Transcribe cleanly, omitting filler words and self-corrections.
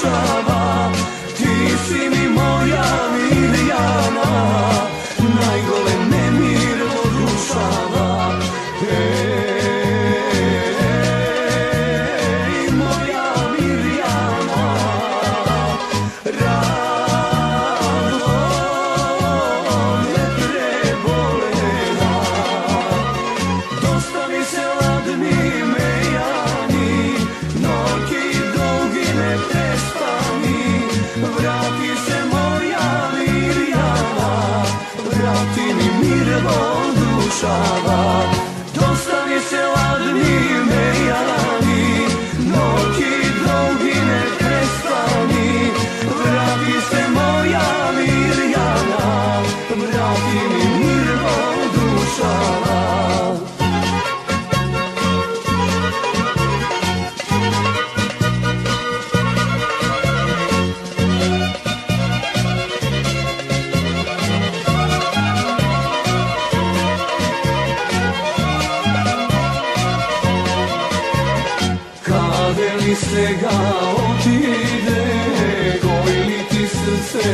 dušava. Ti si mi moja Mirjana, najgole nemir odrušava. Moja Mirjana, rado neprebolena, dosta mi se ladni mejani, noći dugi ne prestani. Vrati se moja Mirjana, vrati mi mir odrušava. Dosta mi se ladni mejani, noći dugi ne prestani. Vrati se moja Mirjana, vrati mi mir odrušava. Kade li se ga otide, koji li ti srce